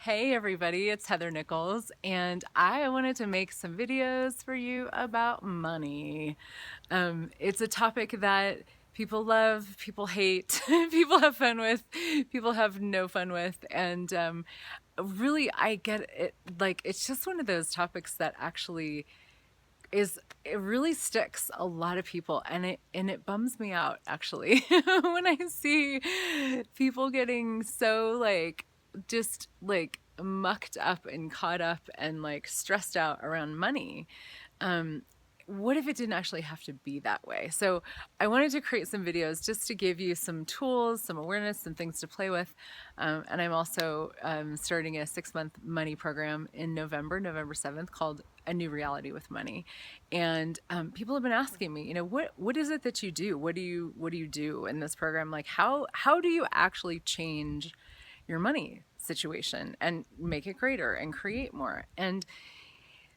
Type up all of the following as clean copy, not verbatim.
Hey everybody, it's Heather Nichols, and I wanted to make some videos for you about money. It's a topic that people love, people hate, people have fun with, people have no fun with, and really, I get it. Like, it's just one of those topics that actually it really sticks a lot of people, and it bums me out actually when I see people getting so just mucked up and caught up and like stressed out around money. um what if it didn't actually have to be that way? So I wanted to create some videos just to give you some tools, some awareness, some things to play with. And I'm also starting a 6-month money program in November 7th, called A New Reality with Money. And people have been asking me, what is it that you do? What do you do in this program? Like, how do you actually change your money situation and make it greater and create more? And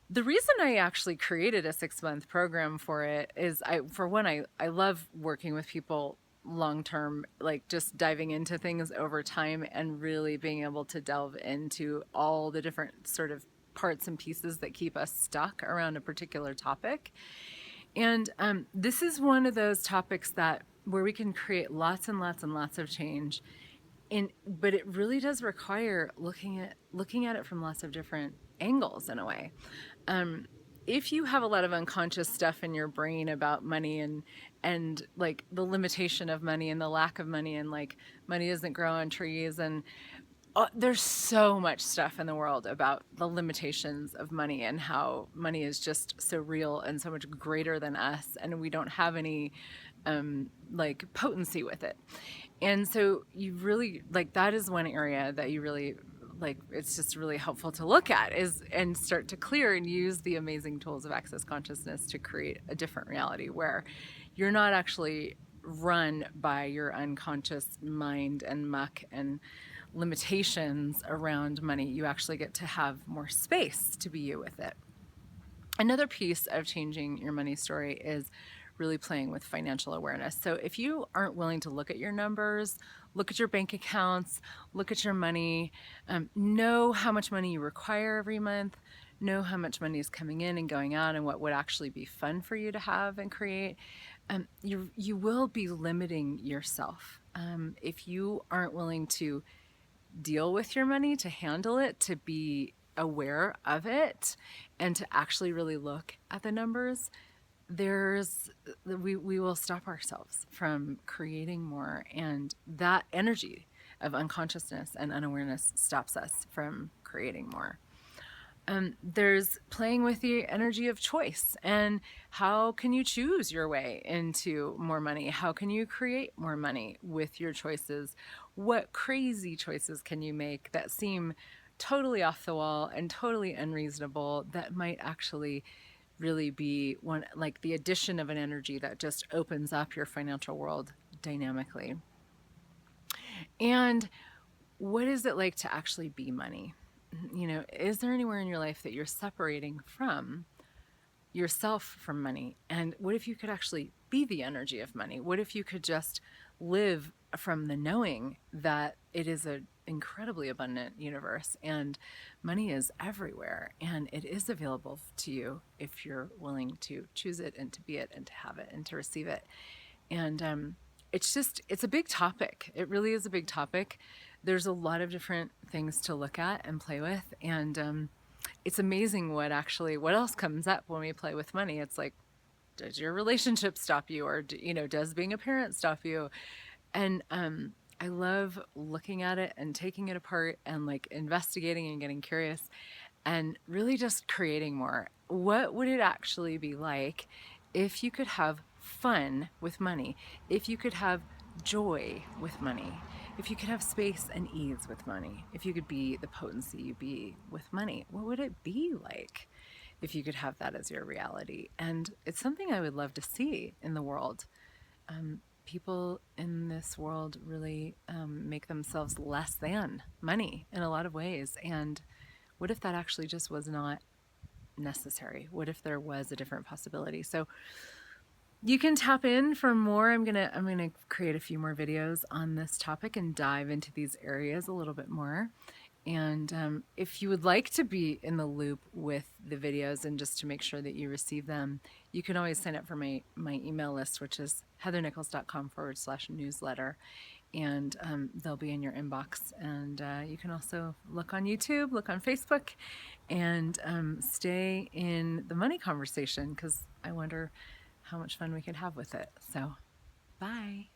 the reason I actually created a 6-month program for it is I love working with people long term, like just diving into things over time and really being able to delve into all the different sort of parts and pieces that keep us stuck around a particular topic. And this is one of those topics that where we can create lots and lots and lots of change. But it really does require looking at it from lots of different angles in a way. um, if you have a lot of unconscious stuff in your brain about money and like the limitation of money and the lack of money, and like money doesn't grow on trees, and there's so much stuff in the world about the limitations of money and how money is just so real and so much greater than us, and we don't have any like potency with it. And so you really like, that is one area that you really like, it's just really helpful to look at is and start to clear and use the amazing tools of access consciousness to create a different reality where you're not actually run by your unconscious mind and muck and limitations around money. You actually get to have more space to be you with it. Another piece of changing your money story is really playing with financial awareness. So if you aren't willing to look at your numbers, look at your bank accounts, look at your money, know how much money you require every month, know how much money is coming in and going out, and what would actually be fun for you to have and create, you will be limiting yourself. If you aren't willing to deal with your money, to handle it, to be aware of it, and to actually really look at the numbers, we will stop ourselves from creating more, and that energy of unconsciousness and unawareness stops us from creating more. There's playing with the energy of choice, and how can you choose your way into more money? How can you create more money with your choices? What crazy choices can you make that seem totally off the wall and totally unreasonable, that might actually really be one, like the addition of an energy that just opens up your financial world dynamically? And what is it like to actually be money? Is there anywhere in your life that you're separating from yourself from money? And what if you could actually be the energy of money? What if you could just live from the knowing that it is an incredibly abundant universe, and money is everywhere, and it is available to you if you're willing to choose it and to be it and to have it and to receive it? And it's a big topic. It really is a big topic. There's a lot of different things to look at and play with, and it's amazing what else comes up when we play with money. It's like, does your relationship stop you, or does being a parent stop you? And I love looking at it and taking it apart and like investigating and getting curious and really just creating more. What would it actually be like if you could have fun with money? If you could have joy with money? If you could have space and ease with money? If you could be the potency you be with money? What would it be like if you could have that as your reality? And it's something I would love to see in the world. People in this world really make themselves less than money in a lot of ways. And what if that actually just was not necessary? What if there was a different possibility? So you can tap in for more. I'm gonna create a few more videos on this topic and dive into these areas a little bit more. And if you would like to be in the loop with the videos and just to make sure that you receive them, you can always sign up for my email list, which is heathernichols.com/newsletter. And they'll be in your inbox. And you can also look on YouTube, look on Facebook, and stay in the money conversation, because I wonder how much fun we could have with it. So, bye.